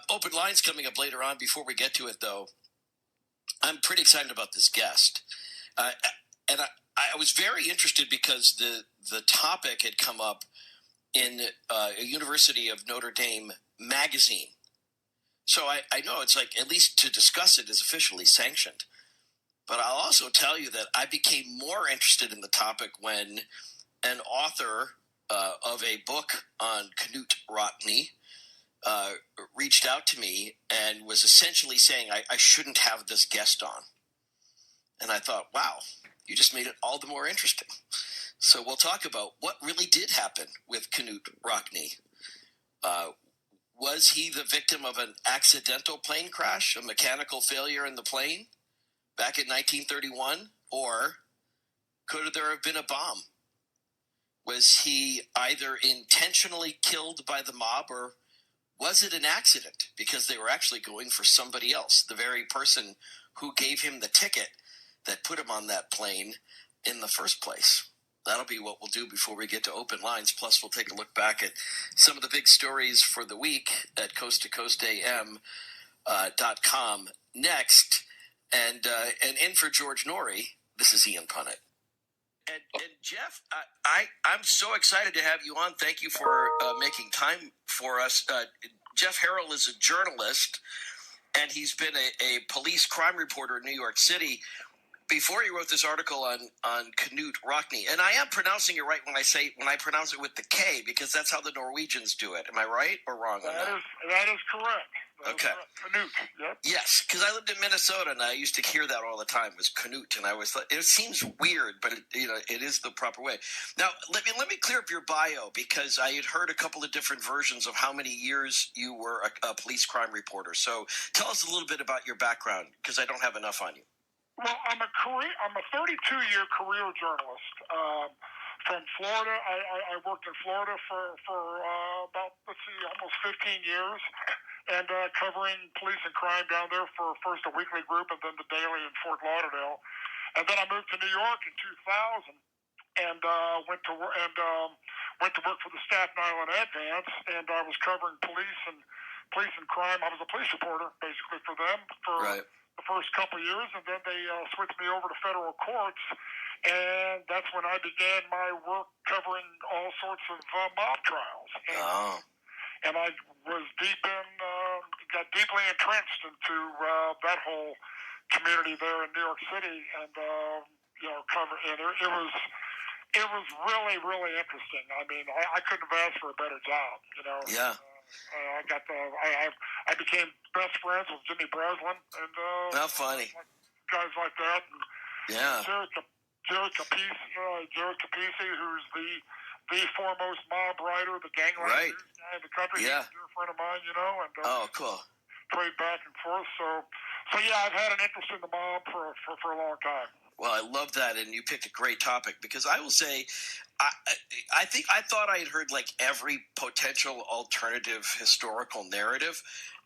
Open lines coming up later on. Before we get to it, though, I'm pretty excited about this guest. And I was very interested because the topic had come up in a University of Notre Dame magazine. So I know it's like, at least to discuss it is officially sanctioned. But I'll also tell you that I became more interested in the topic when an author of a book on Knute Rockne reached out to me and was essentially saying I shouldn't have this guest on. And I thought, wow, you just made it all the more interesting. So we'll talk about what really did happen with Knute Rockne. Was he the victim of an accidental plane crash, a mechanical failure in the plane back in 1931? Or could there have been a bomb? Was he either intentionally killed by the mob, or was it an accident because they were actually going for somebody else, the very person who gave him the ticket that put him on that plane in the first place? That'll be what we'll do before we get to open lines. Plus, we'll take a look back at some of the big stories for the week at coasttocoastam.com next. And in for George Norrie, this is Ian Punnett. And Jeff, I'm so excited to have you on. Thank you for making time for us. Jeff Harrell is a journalist, and he's been a police crime reporter in New York City before he wrote this article on Knute Rockne. And I am pronouncing it right when I pronounce it with the K, because that's how the Norwegians do it. Am I right or wrong on that? That is correct. Okay. Knute, yep. Yes, because I lived in Minnesota and I used to hear that all the time, was Knute, and I always thought it seems weird, but it is the proper way. Now, let me clear up your bio, because I had heard a couple of different versions of how many years you were a police crime reporter. So tell us a little bit about your background, because I don't have enough on you. Well, I'm a 32-year career journalist from Florida. I worked in Florida for about almost 15 years, and covering police and crime down there for first a weekly group and then the daily in Fort Lauderdale. And then I moved to New York in 2000 and went to work for the Staten Island Advance, and I was covering police and crime. I was a police reporter basically for them for the first couple of years, and then they switched me over to federal courts, and that's when I began my work covering all sorts of mob trials. And I was got deeply entrenched into that whole community there in New York City, and it was really, really interesting. I mean, I couldn't have asked for a better job, Yeah. I became best friends with Jimmy Breslin and how funny guys like that. And yeah. Jerry Capisi, who's the foremost mob writer, the gangland guy in the country. Yeah. He's a dear friend of mine, and cool. Trade back and forth. So yeah, I've had an interest in the mob for a long time. Well, I love that, and you picked a great topic, because I will say, I thought I had heard like every potential alternative historical narrative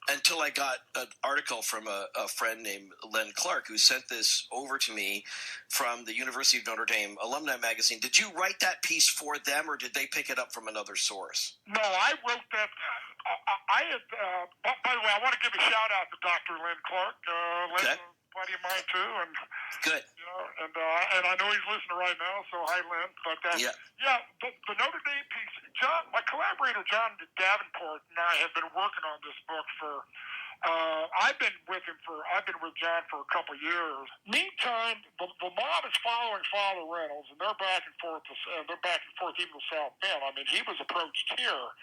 until I got an article from a friend named Len Clark, who sent this over to me from the University of Notre Dame Alumni Magazine. Did you write that piece for them, or did they pick it up from another source? No, I wrote that. I had. By the way, I want to give a shout out to Dr. Len Clark. Len's a buddy of mine too, and good. And I know he's listening right now. So hi, Len. But the Notre Dame piece. My collaborator John Davenport and I have been working on this book for. I've been with John for a couple of years. Meantime, the mob is following Father Reynolds, and they're back and forth. Even to South Bend. I mean, he was approached here.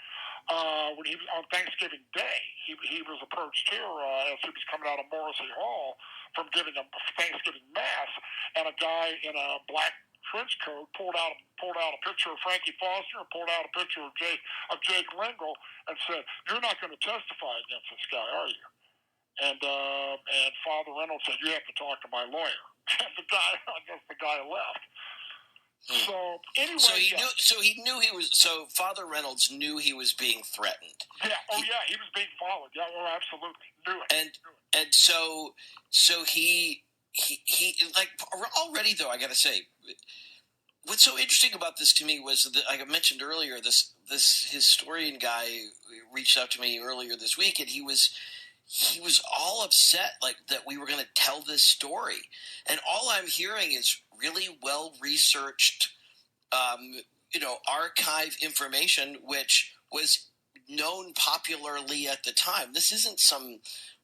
When he was on Thanksgiving Day, he was approached here as he was coming out of Morrissey Hall from giving a Thanksgiving mass, and a guy in a black trench coat pulled out a picture of Frankie Foster and pulled out a picture of Jake Lingle and said, "You're not going to testify against this guy, are you?" And Father Reynolds said, "You have to talk to my lawyer." And the guy left. So anyway, So Father Reynolds knew he was being threatened. Yeah. He was being followed. Yeah. Oh, absolutely. Knew it. And so he like already though, I got to say, what's so interesting about this to me was that, like I mentioned earlier, this historian guy reached out to me earlier this week, and he was all upset, like, that we were going to tell this story, and all I'm hearing is really well researched, archive information, which was known popularly at the time. This isn't some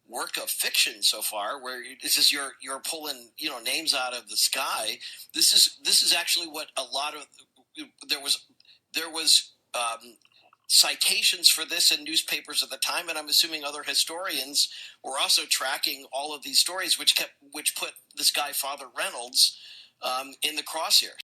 work of fiction so far, where you're pulling names out of the sky. This is actually what a lot of there was citations for this in newspapers at the time, and I'm assuming other historians were also tracking all of these stories, which put this guy Father Reynolds in the crosshairs.